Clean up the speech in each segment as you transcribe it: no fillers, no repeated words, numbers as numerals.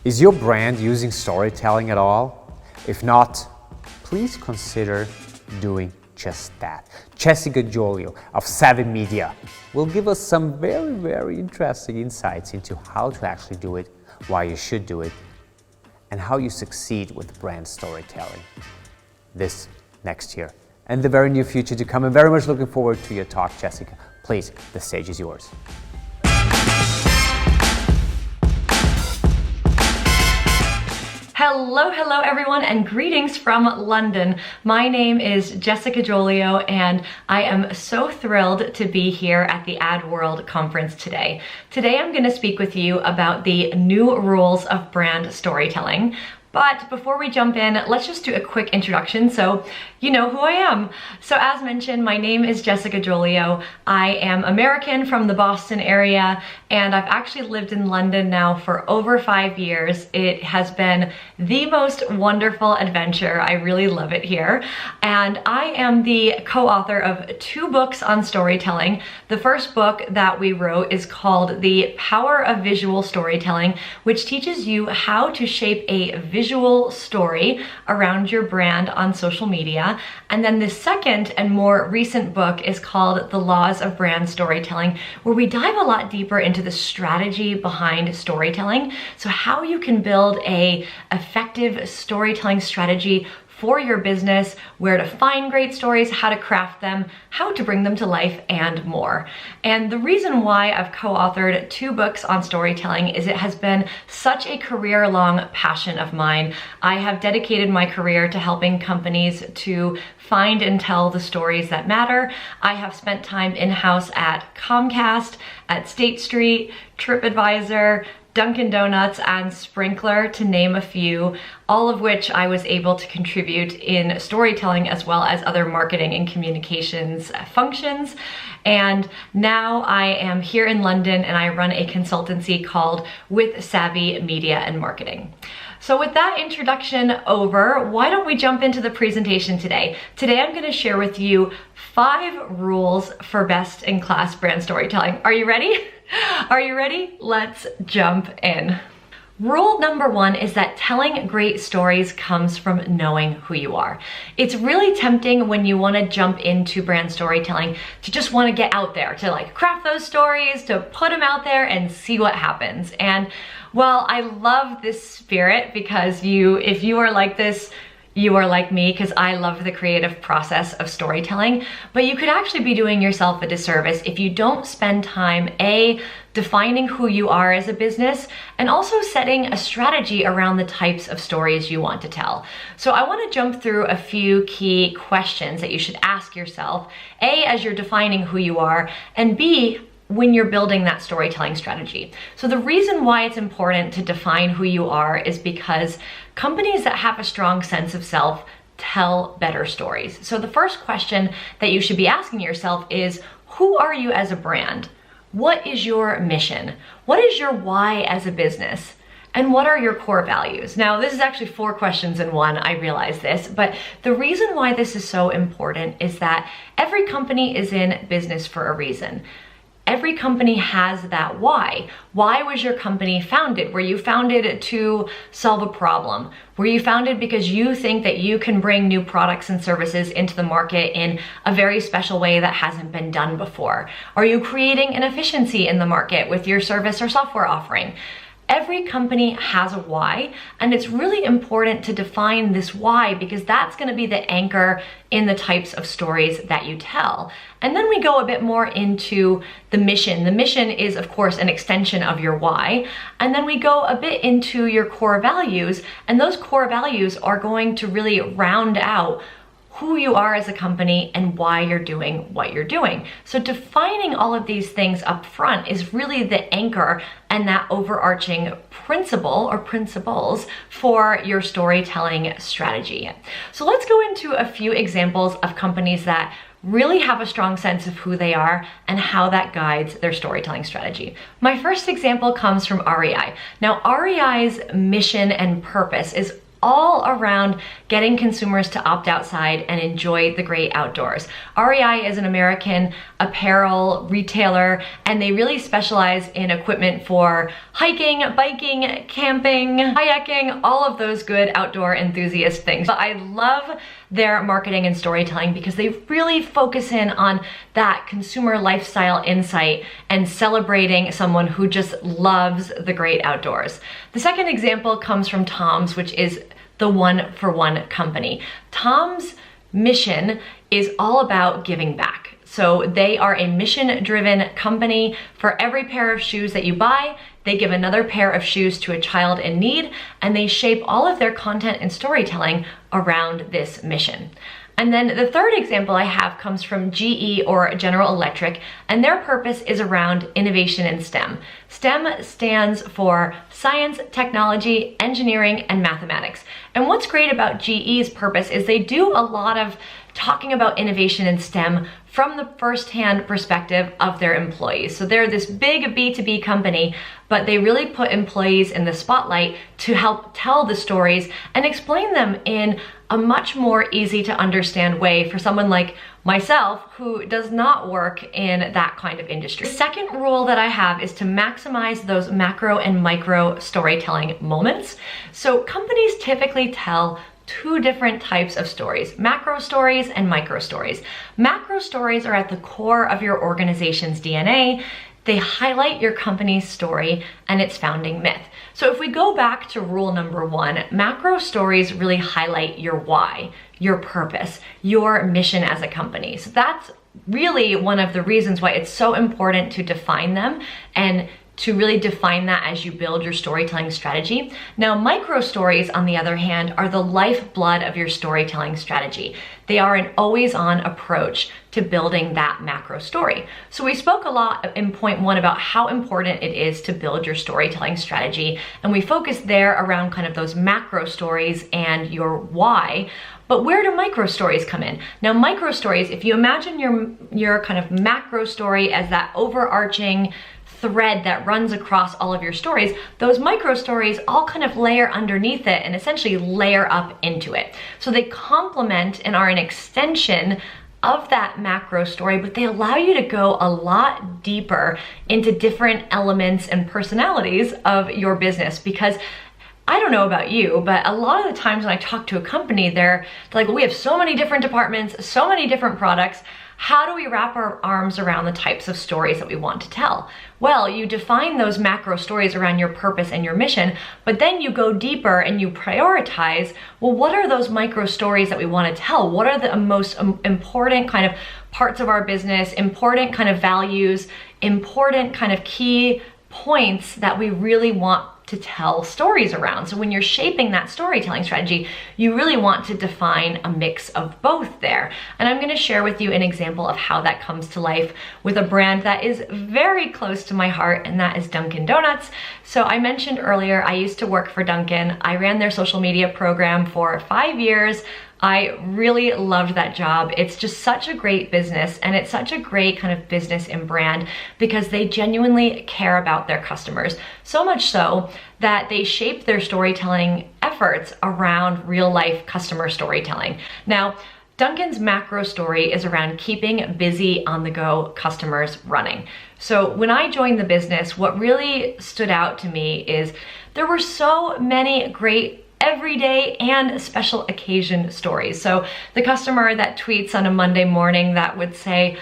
Is your brand using storytelling at all? If not, please consider doing just that. Jessica Gioglio of Savvy Media will give us some very interesting insights into how to actually do it, why you should do it, and how you succeed with brand storytelling this next year and the very near future to come. I'm very much looking forward to your talk, Jessica. Please, the stage is yours. Hello everyone, and greetings from London. My name is Jessica Gioglio, and I am so thrilled to be here at the Ad World conference today. Today I'm going to speak with you about the new rules of brand storytelling. But before we jump in, let's just do a quick introduction so you know who I am. So as mentioned, my name is Jessica Gioglio. I am American from the Boston area, and I've actually lived in London now for over 5 years. It has been the most wonderful adventure. I really love it here. And I am the co-author of 2 books on storytelling. The first book that we wrote is called The Power of Visual Storytelling, which teaches you how to shape a visual story around your brand on social media. And then the second and more recent book is called The Laws of Brand Storytelling, where we dive a lot deeper into the strategy behind storytelling. So how you can build a effective storytelling strategy for your business, where to find great stories, how to craft them, how to bring them to life, and more. And the reason why I've co-authored 2 books on storytelling is it has been such a career-long passion of mine. I have dedicated my career to helping companies to find and tell the stories that matter. I have spent time in-house at Comcast, at State Street, TripAdvisor, Dunkin Donuts, and Sprinkler, to name a few, all of which I was able to contribute in storytelling as well as other marketing and communications functions. And now I am here in London, and I run a consultancy called With Savvy Media and Marketing. So with that introduction over, why don't we jump into the presentation today? Today I'm going to share with you 5 rules for best-in-class brand storytelling. Are you ready? Are you ready? Let's jump in. Rule number 1 is that telling great stories comes from knowing who you are. It's really tempting when you want to jump into brand storytelling to just want to get out there, to like craft those stories, to put them out there and see what happens. And well, I love this spirit because if you are like this, you are like me, because I love the creative process of storytelling. But you could actually be doing yourself a disservice if you don't spend time defining who you are as a business, and also setting a strategy around the types of stories you want to tell. So I want to jump through a few key questions that you should ask yourself, A, as you're defining who you are, and B, when you're building that storytelling strategy. So the reason why it's important to define who you are is because companies that have a strong sense of self tell better stories. So the first question that you should be asking yourself is, who are you as a brand? What is your mission? What is your why as a business? And what are your core values? Now, this is actually 4 questions in one, I realize this, but the reason why this is so important is that every company is in business for a reason. Every company has that why. Why was your company founded? Were you founded to solve a problem? Were you founded because you think that you can bring new products and services into the market in a very special way that hasn't been done before? Are you creating an efficiency in the market with your service or software offering? Every company has a why, and it's really important to define this why, because that's going to be the anchor in the types of stories that you tell. And then we go a bit more into the mission. The mission is, of course, an extension of your why. And then we go a bit into your core values, and those core values are going to really round out who you are as a company and why you're doing what you're doing. So defining all of these things up front is really the anchor and that overarching principle or principles for your storytelling strategy. So let's go into a few examples of companies that really have a strong sense of who they are and how that guides their storytelling strategy. My first example comes from REI. Now, REI's mission and purpose is all around getting consumers to opt outside and enjoy the great outdoors. REI is an American apparel retailer, and they really specialize in equipment for hiking, biking, camping, kayaking, all of those good outdoor enthusiast things. But I love their marketing and storytelling because they really focus in on that consumer lifestyle insight and celebrating someone who just loves the great outdoors. The second example comes from Tom's, which is the one-for-one company. Tom's mission is all about giving back. So they are a mission-driven company. For every pair of shoes that you buy, they give another pair of shoes to a child in need, and they shape all of their content and storytelling around this mission. And then the third example I have comes from GE, or General Electric, and their purpose is around innovation in STEM. STEM stands for science, technology, engineering, and mathematics. And what's great about GE's purpose is they do a lot of talking about innovation in STEM from the first-hand perspective of their employees. So they're this big B2B company, but they really put employees in the spotlight to help tell the stories and explain them in a much more easy to understand way for someone like myself who does not work in that kind of industry. The second rule that I have is to maximize those macro and micro storytelling moments. So companies typically tell two different types of stories, macro stories and micro stories. Macro stories are at the core of your organization's DNA. They highlight your company's story and its founding myth. So if we go back to rule number one, macro stories really highlight your why, your purpose, your mission as a company. So that's really one of the reasons why it's so important to define them and to really define that as you build your storytelling strategy. Now, micro stories, on the other hand, are the lifeblood of your storytelling strategy. They are an always-on approach to building that macro story. So we spoke a lot in point one about how important it is to build your storytelling strategy, and we focused there around kind of those macro stories and your why. But where do micro stories come in? Now, micro stories, if you imagine your kind of macro story as that overarching thread that runs across all of your stories, those micro stories all kind of layer underneath it and essentially layer up into it. So they complement and are an extension of that macro story, but they allow you to go a lot deeper into different elements and personalities of your business. Because I don't know about you, but a lot of the times when I talk to a company, they're like, well, we have so many different departments, so many different products. How do we wrap our arms around the types of stories that we want to tell? Well, you define those macro stories around your purpose and your mission, but then you go deeper and you prioritize, well, what are those micro stories that we want to tell? What are the most important kind of parts of our business, important kind of values, important kind of key points that we really want to tell stories around? So when you're shaping that storytelling strategy, you really want to define a mix of both there. And I'm going to share with you an example of how that comes to life with a brand that is very close to my heart, and that is Dunkin Donuts. So I mentioned earlier, I used to work for Dunkin. I ran their social media program for 5 years. I really loved that job. It's just such a great business, and it's such a great kind of business and brand because they genuinely care about their customers. So much so that they shape their storytelling efforts around real life customer storytelling. Now, Dunkin's macro story is around keeping busy on the go customers running. So when I joined the business, what really stood out to me is there were so many great everyday and special occasion stories. So the customer that tweets on a Monday morning that would say,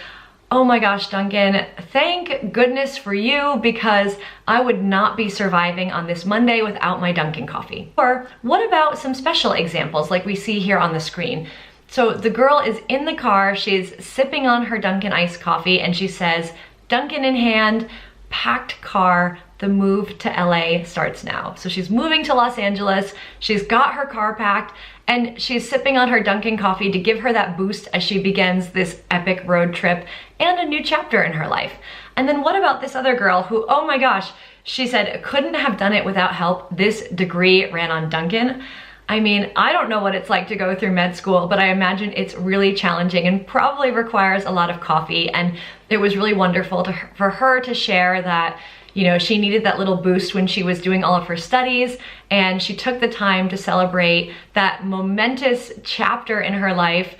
oh my gosh, Dunkin, thank goodness for you because I would not be surviving on this Monday without my Dunkin coffee. Or what about some special examples like we see here on the screen? So the girl is in the car, she's sipping on her Dunkin iced coffee, and she says, Dunkin in hand, packed car, the move to LA starts now. So she's moving to Los Angeles, she's got her car packed, and she's sipping on her Dunkin coffee to give her that boost as she begins this epic road trip and a new chapter in her life. And then what about this other girl who, oh my gosh, she said couldn't have done it without help. This degree ran on Dunkin. I mean, I don't know what it's like to go through med school, but I imagine it's really challenging and probably requires a lot of coffee. And it was really wonderful for her to share that, You know, she needed that little boost when she was doing all of her studies, and she took the time to celebrate that momentous chapter in her life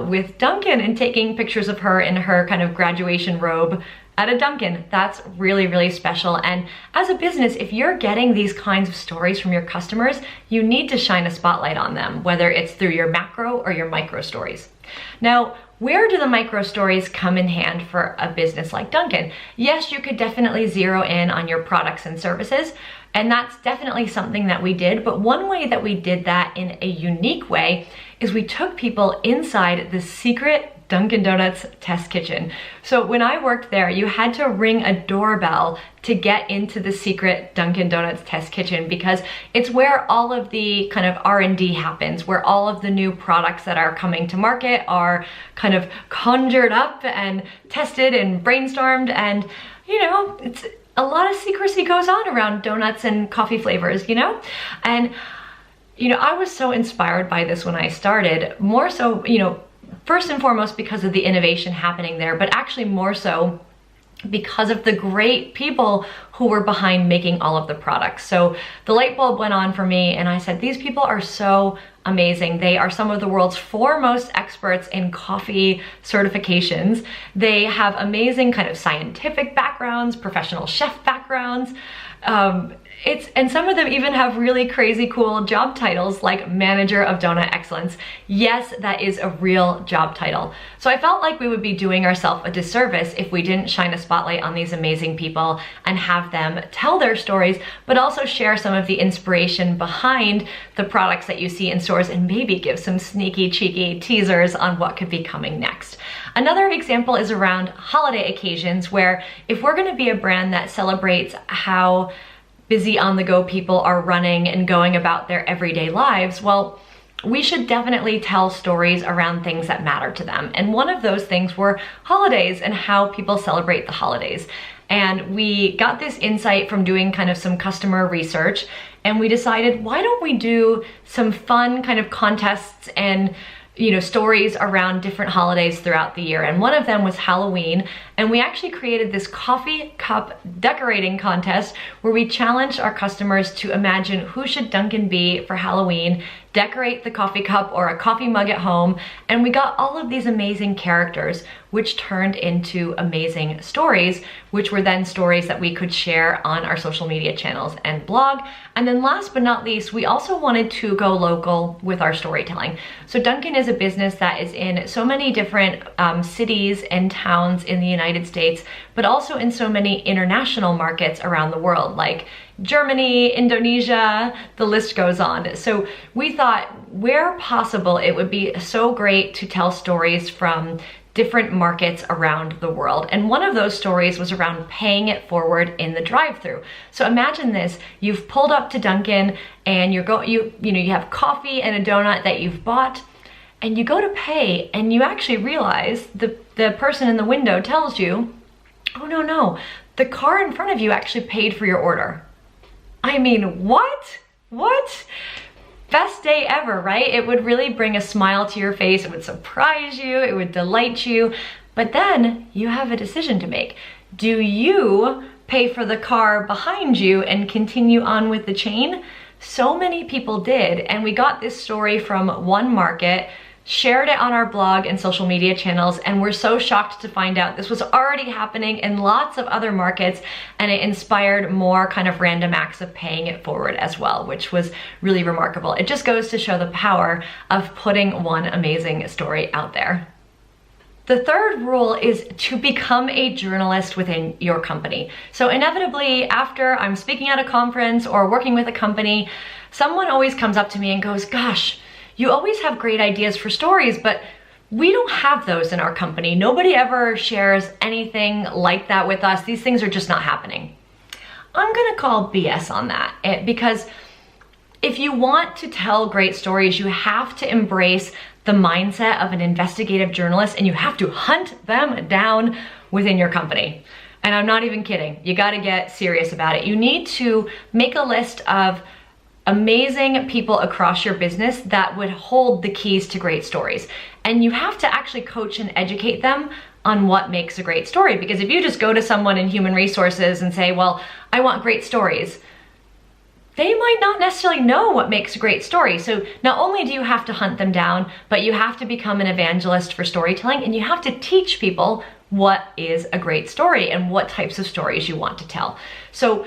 with Dunkin and taking pictures of her in her kind of graduation robe at a Dunkin. That's really, really special. And as a business, if you're getting these kinds of stories from your customers, you need to shine a spotlight on them, whether it's through your macro or your micro stories. Now, where do the micro stories come in hand for a business like Dunkin? Yes, you could definitely zero in on your products and services, and that's definitely something that we did. But one way that we did that in a unique way is we took people inside the secret Dunkin Donuts test kitchen. So when I worked there, you had to ring a doorbell to get into the secret Dunkin Donuts test kitchen, because it's where all of the kind of R&D happens, where all of the new products that are coming to market are kind of conjured up and tested and brainstormed. And you know, it's a lot of secrecy goes on around donuts and coffee flavors, you know? And you know, I was so inspired by this when I started, more so, you know, first and foremost because of the innovation happening there, but actually more so because of the great people who were behind making all of the products. So the light bulb went on for me, and I said, these people are so amazing. They are some of the world's foremost experts in coffee certifications. They have amazing kind of scientific backgrounds, professional chef backgrounds. And some of them even have really crazy cool job titles like Manager of Donut Excellence. Yes, that is a real job title. So I felt like we would be doing ourselves a disservice if we didn't shine a spotlight on these amazing people and have them tell their stories, but also share some of the inspiration behind the products that you see in stores, and maybe give some sneaky, cheeky teasers on what could be coming next. Another example is around holiday occasions, where if we're gonna be a brand that celebrates how busy on-the-go people are running and going about their everyday lives, well, we should definitely tell stories around things that matter to them. And one of those things were holidays and how people celebrate the holidays. And we got this insight from doing kind of some customer research, and we decided, why don't we do some fun kind of contests and stories around different holidays throughout the year. And one of them was Halloween, and we actually created this coffee cup decorating contest where we challenged our customers to imagine who should Dunkin be for Halloween, decorate the coffee cup or a coffee mug at home, and we got all of these amazing characters, which turned into amazing stories, which were then stories that we could share on our social media channels and blog. And then last but not least, we also wanted to go local with our storytelling. So Dunkin is a business that is in so many different cities and towns in the United States, but also in so many international markets around the world, like Germany, Indonesia, the list goes on. So we thought, where possible, it would be so great to tell stories from different markets around the world. And one of those stories was around paying it forward in the drive-thru. So imagine this, you've pulled up to Dunkin and you have coffee and a donut that you've bought, and you go to pay and you actually realize the person in the window tells you, oh no, the car in front of you actually paid for your order. I mean, what? Best day ever, right? It would really bring a smile to your face. It would surprise you. It would delight you. But then you have a decision to make. Do you pay for the car behind you and continue on with the chain? So many people did. And we got this story from one market, shared it on our blog and social media channels, and we're so shocked to find out this was already happening in lots of other markets, and it inspired more kind of random acts of paying it forward as well, which was really remarkable. It just goes to show the power of putting one amazing story out there. The third rule is to become a journalist within your company. So inevitably, after I'm speaking at a conference or working with a company, someone always comes up to me and goes, gosh, you always have great ideas for stories, but we don't have those in our company. Nobody ever shares anything like that with us. These things are just not happening. I'm gonna call BS on that, because if you want to tell great stories, you have to embrace the mindset of an investigative journalist, and you have to hunt them down within your company. And I'm not even kidding. You gotta get serious about it. You need to make a list of amazing people across your business that would hold the keys to great stories. And you have to actually coach and educate them on what makes a great story. Because if you just go to someone in human resources and say, well, I want great stories, they might not necessarily know what makes a great story. So not only do you have to hunt them down, but you have to become an evangelist for storytelling, and you have to teach people what is a great story and what types of stories you want to tell. So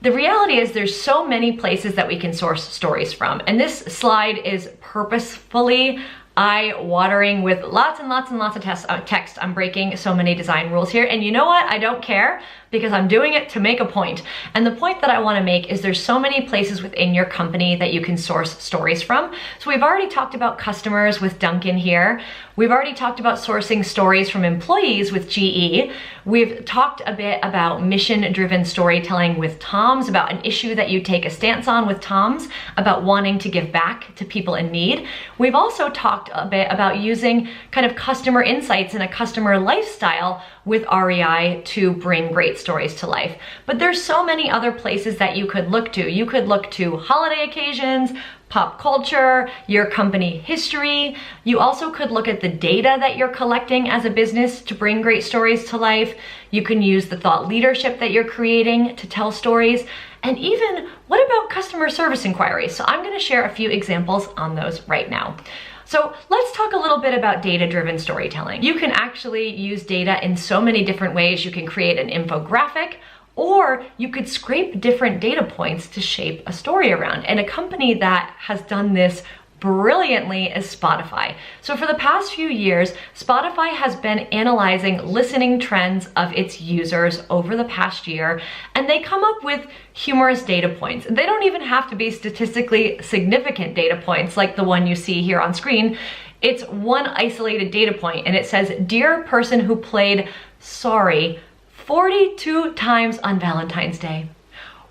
the reality is there's so many places that we can source stories from. And this slide is purposefully eye-watering with lots and lots and lots of text. I'm breaking so many design rules here. And you know what? I don't care, because I'm doing it to make a point. And the point that I want to make is there's so many places within your company that you can source stories from. So we've already talked about customers with Dunkin here. We've already talked about sourcing stories from employees with GE. We've talked a bit about mission-driven storytelling with Tom's, about an issue that you take a stance on with Tom's, about wanting to give back to people in need. We've also talked a bit about using kind of customer insights and a customer lifestyle with REI to bring great stories to life. But there's so many other places that you could look to. You could look to holiday occasions, pop culture, your company history. You also could look at the data that you're collecting as a business to bring great stories to life. You can use the thought leadership that you're creating to tell stories. And even, what about customer service inquiries? So I'm gonna share a few examples on those right now. So let's talk a little bit about data-driven storytelling. You can actually use data in so many different ways. You can create an infographic, or you could scrape different data points to shape a story around. And a company that has done this brilliantly is Spotify. So for the past few years, Spotify has been analyzing listening trends of its users over the past year, and they come up with humorous data points. They don't even have to be statistically significant data points like the one you see here on screen. It's one isolated data point, and it says, "Dear person who played Sorry 42 times on Valentine's Day,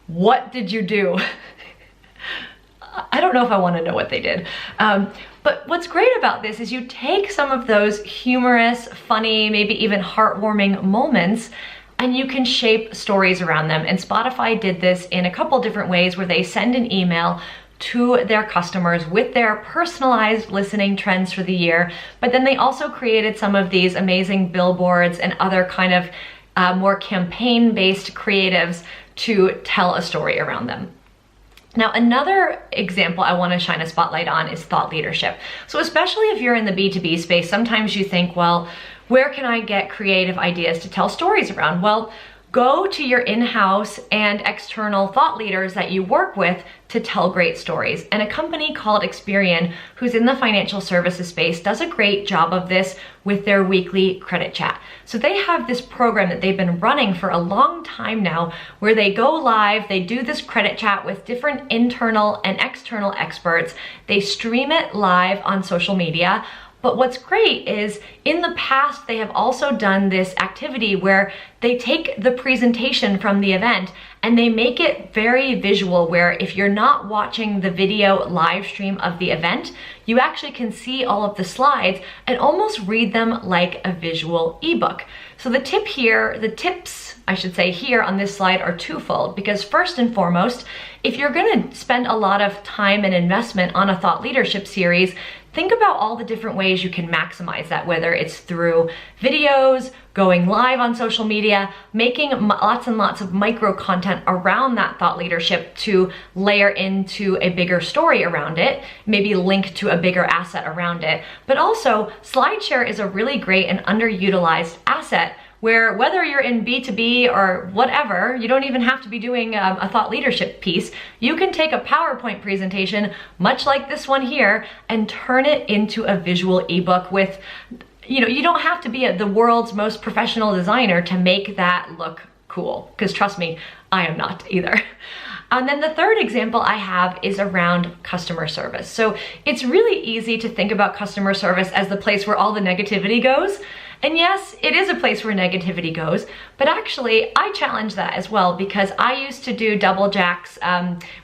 what did you do?" I don't know if I want to know what they did. But what's great about this is you take some of those humorous, funny, maybe even heartwarming moments, and you can shape stories around them. And Spotify did this in a couple different ways, where they send an email to their customers with their personalized listening trends for the year. But then they also created some of these amazing billboards and other kind of more campaign-based creatives to tell a story around them. Now, another example I want to shine a spotlight on is thought leadership. So especially if you're in the B2B space, sometimes you think, well, where can I get creative ideas to tell stories around? Well, go to your in-house and external thought leaders that you work with to tell great stories. And a company called Experian, who's in the financial services space, does a great job of this with their weekly credit chat. So they have this program that they've been running for a long time now, where they go live, they do this credit chat with different internal and external experts. They stream it live on social media. But what's great is in the past, they have also done this activity where they take the presentation from the event and they make it very visual, where if you're not watching the video live stream of the event, you actually can see all of the slides and almost read them like a visual ebook. So the tips I should say here on this slide are twofold, because first and foremost, if you're gonna spend a lot of time and investment on a thought leadership series, think about all the different ways you can maximize that, whether it's through videos, going live on social media, making lots and lots of micro content around that thought leadership to layer into a bigger story around it, maybe link to a bigger asset around it. But also, SlideShare is a really great and underutilized asset, where whether you're in B2B or whatever, you don't even have to be doing a thought leadership piece. You can take a PowerPoint presentation, much like this one here, and turn it into a visual ebook with, you don't have to be the world's most professional designer to make that look cool, because trust me, I am not either. And then the third example I have is around customer service. So it's really easy to think about customer service as the place where all the negativity goes. And yes, it is a place where negativity goes, but actually I challenge that as well, because I used to do double jacks,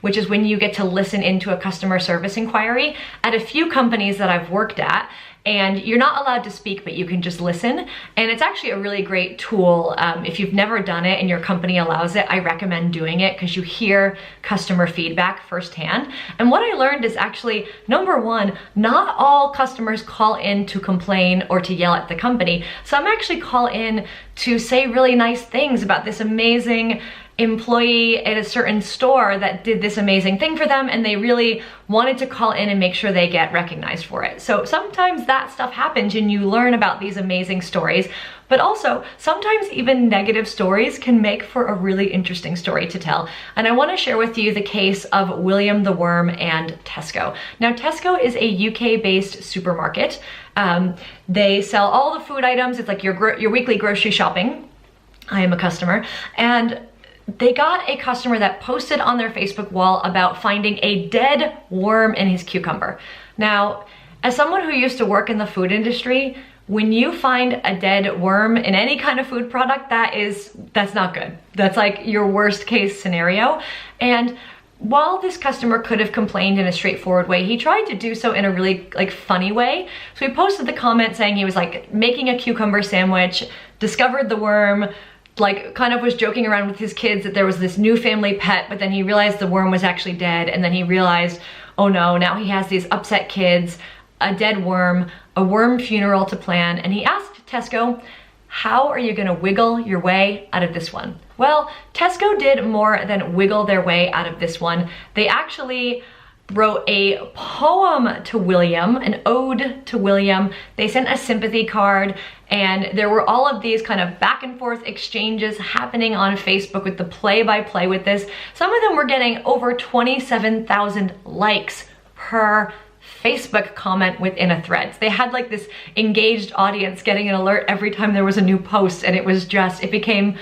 which is when you get to listen into a customer service inquiry at a few companies that I've worked at. and you're not allowed to speak, but you can just listen. And it's actually a really great tool. If you've never done it and your company allows it, I recommend doing it because you hear customer feedback firsthand. And what I learned is actually, number one, not all customers call in to complain or to yell at the company. Some actually call in to say really nice things about this amazing employee at a certain store that did this amazing thing for them, and they really wanted to call in and make sure they get recognized for it. So sometimes that stuff happens and you learn about these amazing stories, but also sometimes even negative stories can make for a really interesting story to tell. And I want to share with you the case of William the Worm and Tesco. Now, Tesco is a UK-based supermarket. They sell all the food items. It's like your weekly grocery shopping. I am a customer, and they got a customer that posted on their Facebook wall about finding a dead worm in his cucumber. Now, as someone who used to work in the food industry, when you find a dead worm in any kind of food product, that's not good. That's like your worst case scenario. And while this customer could have complained in a straightforward way, he tried to do so in a really funny way. So he posted the comment saying he was making a cucumber sandwich, discovered the worm, kind of was joking around with his kids that there was this new family pet, but then he realized the worm was actually dead, and then he realized, oh no, now he has these upset kids, a dead worm, a worm funeral to plan, and he asked Tesco, how are you gonna wiggle your way out of this one? Well, Tesco did more than wiggle their way out of this one. They actually wrote a poem to William, an ode to William. They sent a sympathy card, and there were all of these kind of back and forth exchanges happening on Facebook with the play-by-play with this. Some of them were getting over 27,000 likes per Facebook comment within a thread. They had this engaged audience getting an alert every time there was a new post, and it became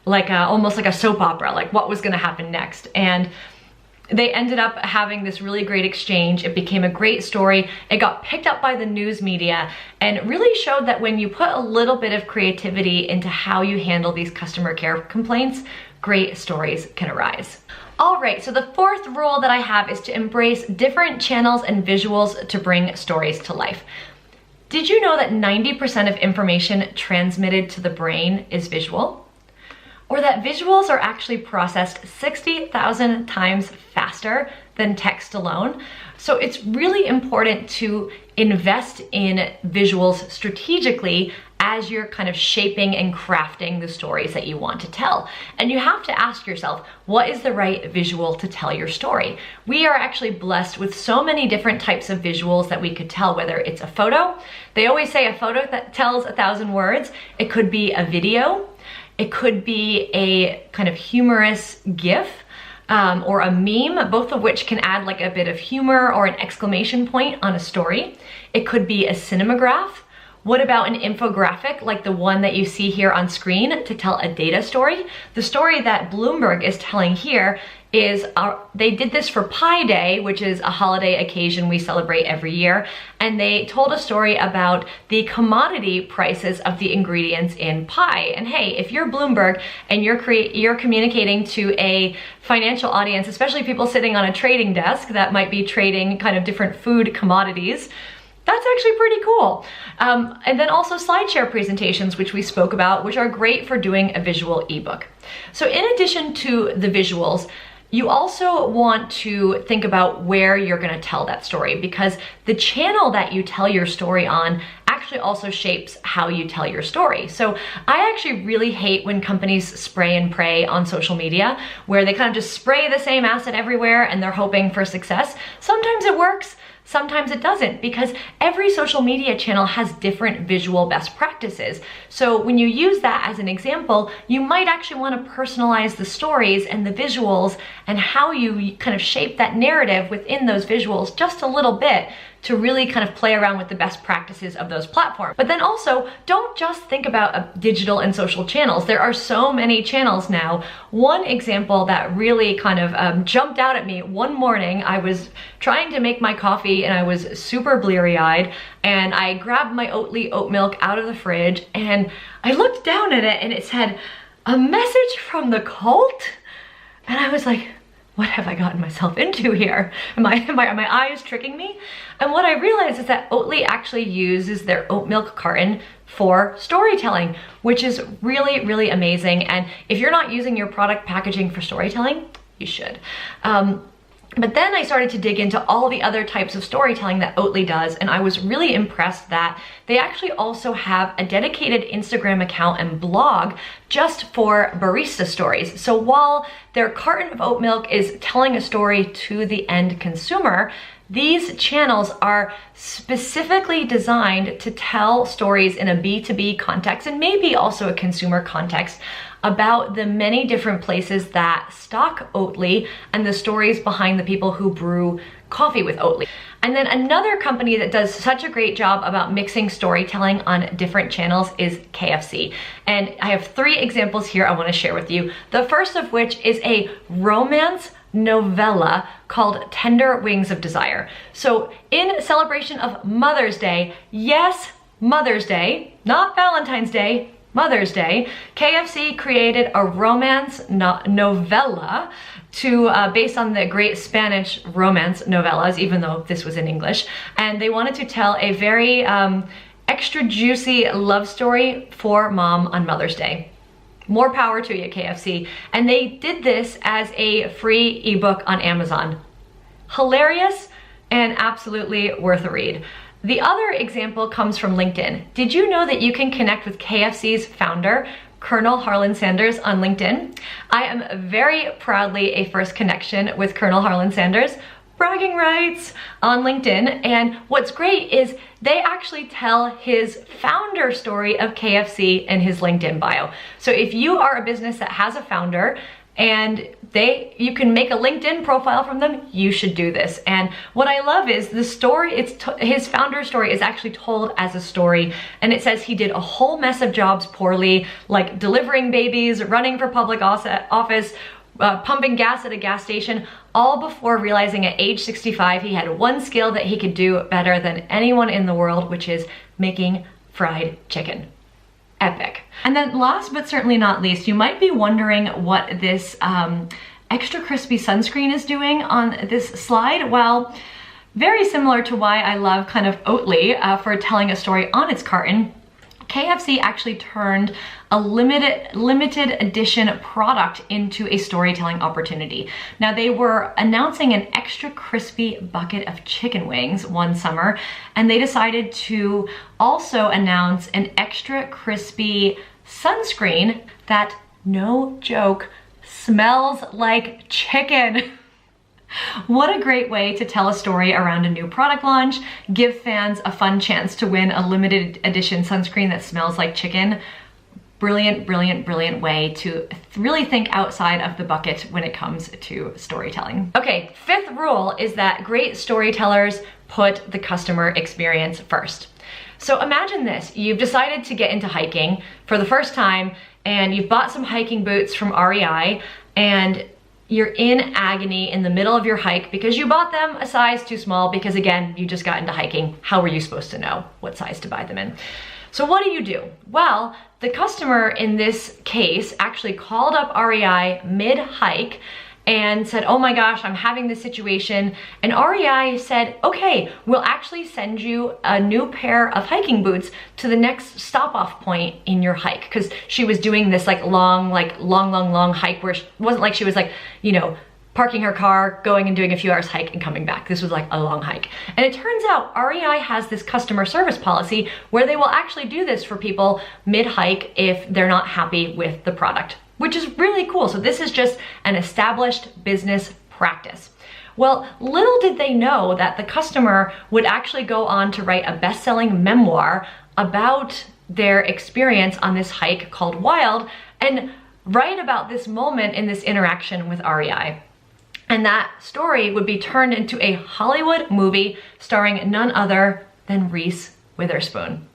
almost like a soap opera, what was gonna happen next. And they ended up having this really great exchange. It became a great story. It got picked up by the news media and really showed that when you put a little bit of creativity into how you handle these customer care complaints, great stories can arise. All right, so the fourth rule that I have is to embrace different channels and visuals to bring stories to life. Did you know that 90% of information transmitted to the brain is visual? Or that visuals are actually processed 60,000 times faster than text alone? So it's really important to invest in visuals strategically as you're kind of shaping and crafting the stories that you want to tell. And you have to ask yourself, what is the right visual to tell your story? We are actually blessed with so many different types of visuals that we could tell, whether it's a photo. They always say a photo that tells 1,000 words. It could be a video. It could be a kind of humorous GIF or a meme, both of which can add a bit of humor or an exclamation point on a story. It could be a cinematograph. What about an infographic like the one that you see here on screen to tell a data story? The story that Bloomberg is telling here is they did this for Pi Day, which is a holiday occasion we celebrate every year, and they told a story about the commodity prices of the ingredients in pie. And hey, if you're Bloomberg and you're communicating to a financial audience, especially people sitting on a trading desk that might be trading kind of different food commodities, that's actually pretty cool. And then also SlideShare presentations, which we spoke about, which are great for doing a visual ebook. So in addition to the visuals, you also want to think about where you're gonna tell that story, because the channel that you tell your story on actually also shapes how you tell your story. So I actually really hate when companies spray and pray on social media, where they kind of just spray the same asset everywhere and they're hoping for success. Sometimes it works, sometimes it doesn't, because every social media channel has different visual best practices. So when you use that as an example, you might actually want to personalize the stories and the visuals and how you kind of shape that narrative within those visuals just a little bit to really kind of play around with the best practices of those platforms. But then also, don't just think about digital and social channels. There are so many channels now. One example that really kind of jumped out at me, one morning I was trying to make my coffee and I was super bleary-eyed, and I grabbed my Oatly oat milk out of the fridge and I looked down at it and it said, "A message from the cult?" And I was like, what have I gotten myself into here? Are my eyes tricking me? And what I realized is that Oatly actually uses their oat milk carton for storytelling, which is really, really amazing. And if you're not using your product packaging for storytelling, you should. But then I started to dig into all the other types of storytelling that Oatly does, and I was really impressed that they actually also have a dedicated Instagram account and blog just for barista stories. So while their carton of oat milk is telling a story to the end consumer, these channels are specifically designed to tell stories in a B2B context and maybe also a consumer context about the many different places that stock Oatly and the stories behind the people who brew coffee with Oatly. And then another company that does such a great job about mixing storytelling on different channels is KFC. And I have 3 examples here I want to share with you. The first of which is a romance novella called Tender Wings of Desire. So in celebration of Mother's Day, yes, Mother's Day, not Valentine's Day, Mother's Day, KFC created a romance novella based on the great Spanish romance novellas, even though this was in English. And they wanted to tell a very extra juicy love story for mom on Mother's Day. More power to you, KFC. And they did this as a free ebook on Amazon. Hilarious and absolutely worth a read. The other example comes from LinkedIn. Did you know that you can connect with KFC's founder, Colonel Harlan Sanders, on LinkedIn? I am very proudly a first connection with Colonel Harlan Sanders. Bragging rights on LinkedIn. And what's great is they actually tell his founder story of KFC in his LinkedIn bio. So if you are a business that has a founder and you can make a LinkedIn profile from them, you should do this. And what I love is the story, his founder story is actually told as a story, and it says he did a whole mess of jobs poorly, like delivering babies, running for public office, pumping gas at a gas station, all before realizing at age 65 he had one skill that he could do better than anyone in the world, which is making fried chicken. Epic. And then last but certainly not least, you might be wondering what this extra crispy sunscreen is doing on this slide. Well, very similar to why I love kind of Oatly for telling a story on its carton, KFC actually turned a limited edition product into a storytelling opportunity. Now, they were announcing an extra crispy bucket of chicken wings one summer, and they decided to also announce an extra crispy sunscreen that, no joke, smells like chicken. What a great way to tell a story around a new product launch, give fans a fun chance to win a limited edition sunscreen that smells like chicken. Brilliant, brilliant, brilliant way to really think outside of the bucket when it comes to storytelling. Okay, 5th rule is that great storytellers put the customer experience first. So imagine this, you've decided to get into hiking for the first time and you've bought some hiking boots from REI and you're in agony in the middle of your hike because you bought them a size too small because, again, you just got into hiking. How were you supposed to know what size to buy them in? So what do? Well, the customer in this case actually called up REI mid-hike and said, oh my gosh, I'm having this situation. And REI said, okay, we'll actually send you a new pair of hiking boots to the next stop off point in your hike. Cause she was doing this long hike where it wasn't like she was like, you know, parking her car, going and doing a few hours hike and coming back. This was like a long hike. And it turns out REI has this customer service policy where they will actually do this for people mid-hike if they're not happy with the product, which is really cool. So this is just an established business practice. Well, little did they know that the customer would actually go on to write a best-selling memoir about their experience on this hike called Wild and write about this moment in this interaction with REI. And that story would be turned into a Hollywood movie starring none other than Reese Witherspoon.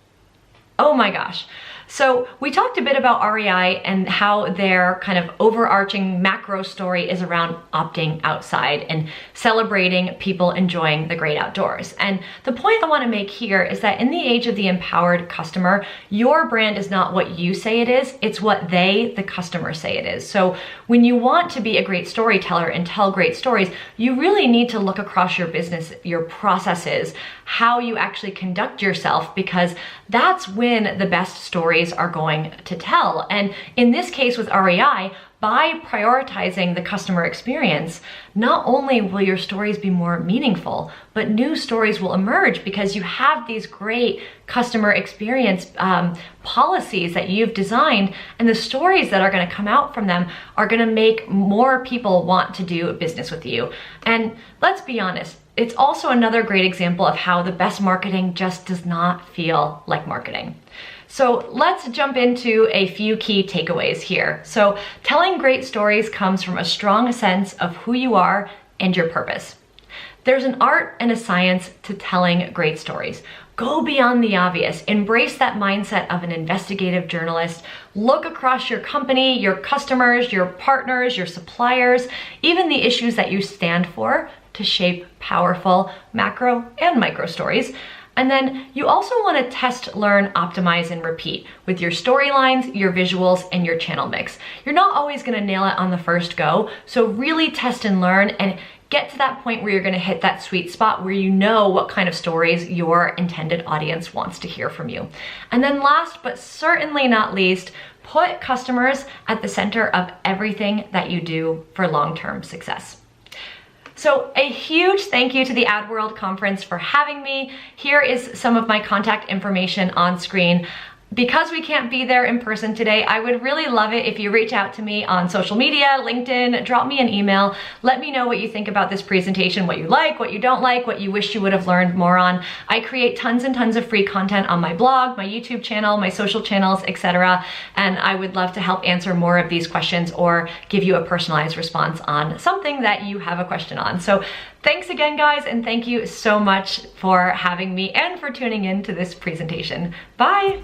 Oh my gosh. So we talked a bit about REI and how their kind of overarching macro story is around opting outside and celebrating people enjoying the great outdoors. And the point I want to make here is that in the age of the empowered customer, your brand is not what you say it is, it's what they, the customer, say it is. So when you want to be a great storyteller and tell great stories, you really need to look across your business, your processes, how you actually conduct yourself, because that's when the best stories are going to tell. And in this case with REI, by prioritizing the customer experience, not only will your stories be more meaningful, but new stories will emerge because you have these great customer experience policies that you've designed, and the stories that are going to come out from them are going to make more people want to do business with you. And let's be honest, it's also another great example of how the best marketing just does not feel like marketing. So let's jump into a few key takeaways here. So telling great stories comes from a strong sense of who you are and your purpose. There's an art and a science to telling great stories. Go beyond the obvious. Embrace that mindset of an investigative journalist. Look across your company, your customers, your partners, your suppliers, even the issues that you stand for to shape powerful macro and micro stories. And then you also want to test, learn, optimize, and repeat with your storylines, your visuals, and your channel mix. You're not always going to nail it on the first go, so really test and learn and get to that point where you're going to hit that sweet spot where you know what kind of stories your intended audience wants to hear from you. And then last but certainly not least, put customers at the center of everything that you do for long-term success. So a huge thank you to the AdWorld conference for having me. Here is some of my contact information on screen. Because we can't be there in person today, I would really love it if you reach out to me on social media, LinkedIn, drop me an email. Let me know what you think about this presentation, what you like, what you don't like, what you wish you would have learned more on. I create tons and tons of free content on my blog, my YouTube channel, my social channels, etc. And I would love to help answer more of these questions or give you a personalized response on something that you have a question on. So thanks again, guys, and thank you so much for having me and for tuning in to this presentation. Bye.